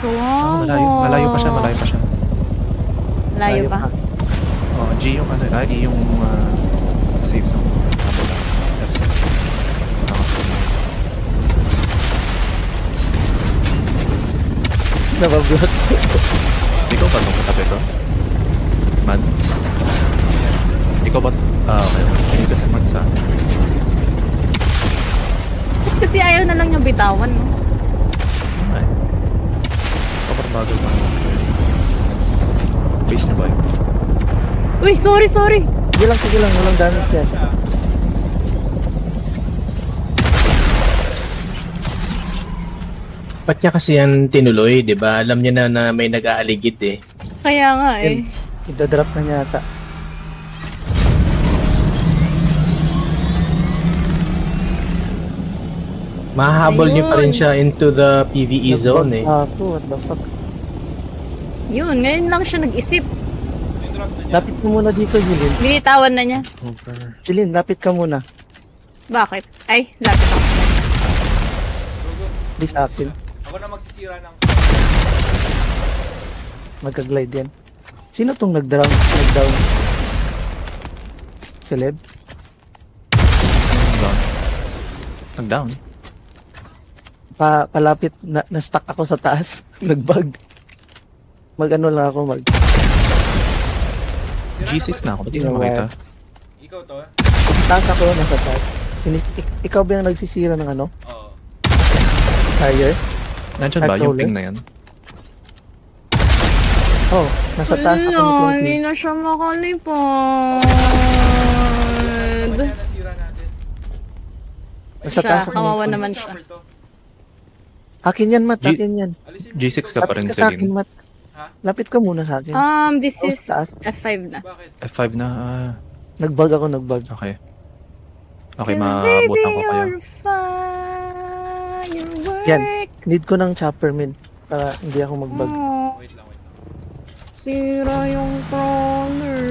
Wow. Malayo pa siya, malayo pa siya. Malayo pa? Oh, G yung ano, E yung safe zone. F6. Nabablock. Ikaw ba itong katabi ko? Man? Ikaw ba? Okay. Hindi kasi man sa akin. Kasi ayaw na lang yung bitawan, no? Ay. Kapag bagal pa. Base niya ba yun? Uy, sorry. Sige lang, walang damage yan. Ba't niya kasi yan tinuloy, di ba? Alam niya na may nag-aaligid eh. Kaya nga eh. Idadrop na niya ata. Mahahabol niyo pa rin siya into the PvE zone eh. Ako, what the fuck? Yun, ngayon lang siya nag-isip. Lapit mo muna dito, Jilin. Binitawan na niya. Over. Jilin, lapit ka muna. Bakit? Ay, lapit ako sa kanya. Di sa akin. Ako na magsisira ng... Magka-glide yan. Sino tong nag-down? Celeb? Nag-down. Palapit, na-stuck ako sa taas. Nag-bug. Mag-ano lang ako, G6 na ako, ba't hindi mo makita? Ikaw to eh? Taas ako, nasa taas. Ikaw ba yung nagsisira ng ano? Oo. Tire? Nandiyan ba? Yung ping na yan? Oh, nasa taas ako Wala, ni hindi Clinton. na siya makalipad. Kaya nasira natin. Nasa taas ako. Kawawa ni naman Clinton. siya. Chopper to. Akin yan, Matt. Akin yan. Alisin mo. G6 ka pa rin, Lapit ka sa akin, Celine. Matt. Ha? Lapit ka muna sa akin. This Oh, is taas. F5 na. Bakit? F5 na, Nag-bug ako, nag-bug. okay. Okay, 'Cause maabutan ko baby, kaya. you're firework. Yan. Need ko ng chopper, min. Para hindi ako mag-bug. Oh, Wait lang. sira yung crawler.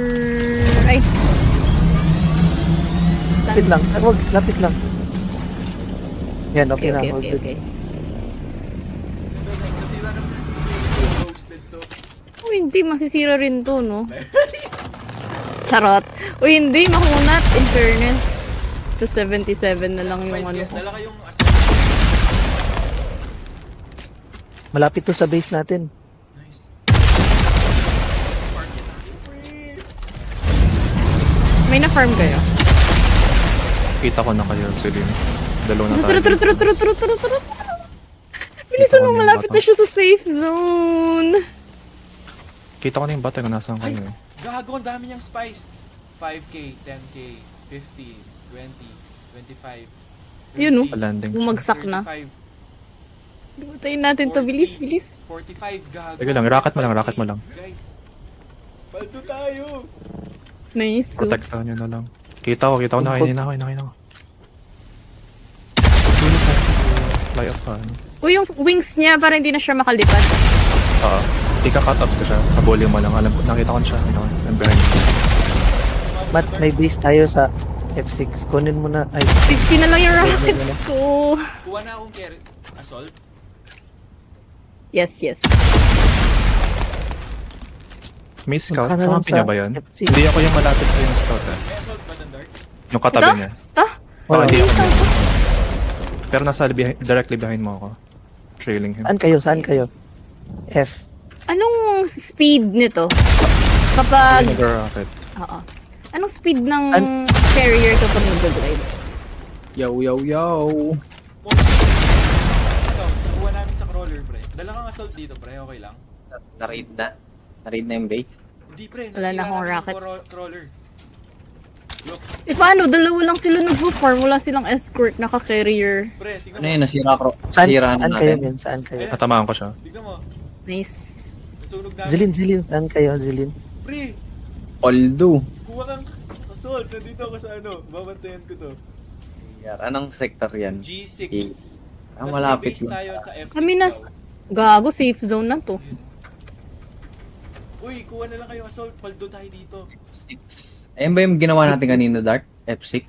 Ay. Lapit lang. Ay, wag, lapit lang. Yan, okay, Okay. na. Nasira Nasira naman. Roasted to. Hindi, masisira rin to, no? Charot. Uy, hindi, makunat. In fairness. To 77 na lang yung ano ko. Dala kayong assault. Malapit to sa base natin. Nice. May na-farm kayo? Kita ko na kayo, Celine. Dalawa na tayo. Tara. Bilisan mo, malapit na siya sa safe zone. Kita ko na yung bata kung nasaan kayo. eh. Gago, ang dami niyang spice. 5k, 10k, 50, 20, 25. Yun, no? 30, Landing. Bumagsak na. 35, Butayin natin to. Bilis. 45, gago. Teka lang, rocket mo lang. Guys, paldo tayo. Nice. Protektahan nyo na lang. Kita ko, nakainin ako. Fly up pa, ano? Uy, yung wings niya, parang hindi na siya makalipad. Ika-cut off ko siya. Kabuli mo lang. Alam ko, nakita ko siya. I'm behind you. Matt, may base tayo sa F6. Kunin mo na. Ay, 50 na lang yung rockets ko. Kuha na akong carry. Assault? Yes. May scout? Baka na lang Kakampi niya sa ba yan? F6. Hindi ako yung malapit sa yung scout eh. May assault ba ng dark? Yung katabi Ito? niya. Ito? Baka hindi ako Ito. niya. Pero nasa directly behind mo ako. Trailing him. Saan kayo? F. Anong speed nito? Kapag... Nag-rocket. Oo. Anong speed ng carrier kapag nag-glide? Yo. Ito, nakuha namin sa crawler, pre. Dala kang assault dito, pre. Okay lang? Na-raid na? Na-raid na yung base? Hindi, pre. Wala na Nasira akong namin yung rockets. crawler. Look, Eh paano? Dalawa lang sila nag-farm. Wala silang escort, naka-carrier. pre, tingnan Ano mo. yun? Nasira ko. Saan Nasira na kayo, natin. men? Saan kayo? Natamaan ko siya. Tingnan mo. Nice. Nasunog namin. Zilin. Saan kayo, Zilin? Pre, Although. kuha kang assault. Nandito ako sa ano. Babantayan ko to. Anong sector yan? G6. Ang Mas malapit may base lang. tayo sa F6 Kami na... daw. Gago, safe zone na to. Uy, kuha na lang kayo assault. Paldo tayo dito. Ayun ba yung ginawa natin kanina, Dark? F6?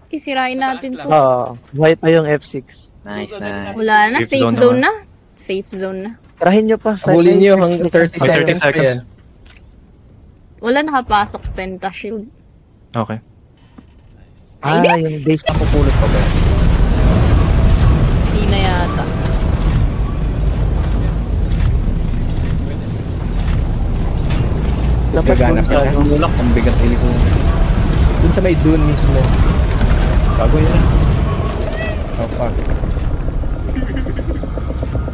Isirain Sa taas natin lang. to. Oo. Buhay pa yung F6. Nice, So, nice. Wala na, Safe safe zone zone na. Safe zone na. Tarahin nyo pa. Habulin nyo hanggang 30 Oh, 30 seconds. seconds. Yan. Wala nakapasok penta shield. Okay. Ah, yung base na kupulot ko ba? Hindi na yata. Tapos Dapat gagana dun pa sa siya. ano. Tulak, ang bigat hili ko. Dun sa may dune mismo. Bago yan. Oh fuck.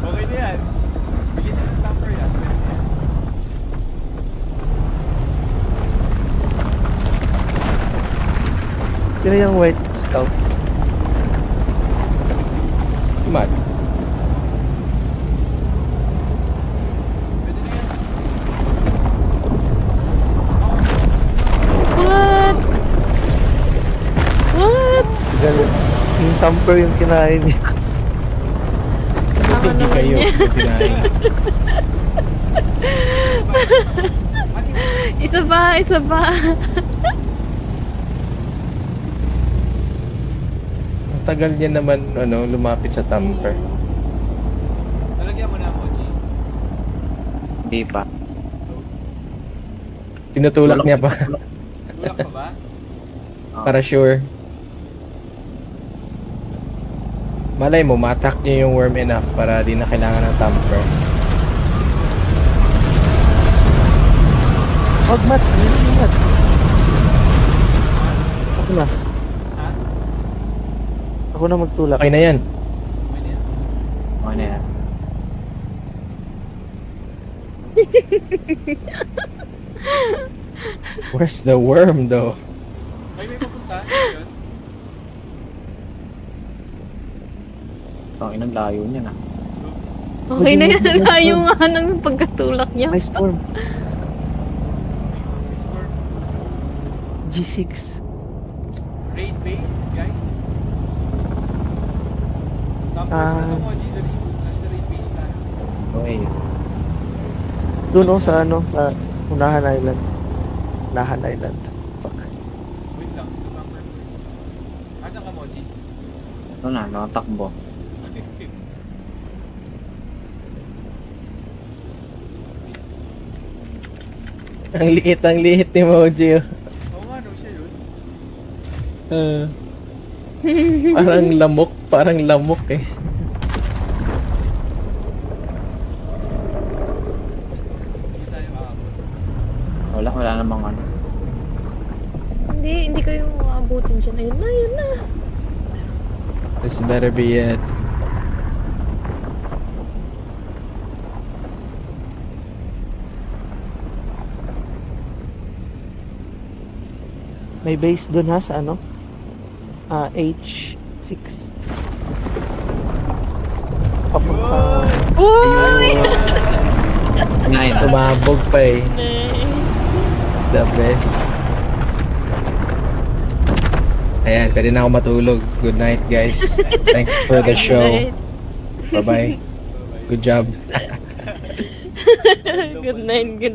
Okay na yan. Bigyan na ng tamper yan. Pwede na yan. Sino yung white scout? Mat. Pwede na yan. What? What? Tagal. Yung tamper yung kinain niya. Tama Hindi naman kayo. yan. Kinain. Isa pa, isa pa. Ang tagal niya naman lumapit sa tamper. Nalagyan mo na mo, G. Hindi pa. Tinutulak niya pa. Tulak pa ba? Para sure. Malay mo, ma-attack niya yung worm enough para di na kailangan ng tamper. Wag, Mat. Ayun yung Mat. Ako na. Ha? Ako na magtulak. Okay na yan. Okay na yan. Okay na yan. Where's the worm though? May papunta? Yun? Ang inang layo niya na. Okay na yan. Layo nga ng pagkatulak niya. May storm. May storm. G6. Raid base, guys. Tamper Ah. mo na mo, G. Dali. Nasa raid base na. Okay. Doon oh, sa ano, sa Unahan Island. Unahan Island. Fuck. Wait lang. Tamper mo. Asan ka mo, G? Ito na, nakatakbo. Ang liit ni Moji. Oo nga, no, siya yun. Parang lamok eh. Hindi tayo aabot. Wala namang ano. Hindi kayo maabutin dyan. Ayun na, ayun na. This better be it. May base doon ha, sa ano? H6. Papunta. Uy! Ngayon. Tumabog pa eh. Nice. The best. Ayan, pwede na ako matulog. Good night guys. Thanks for the show. Bye-bye. Good job. Good night, good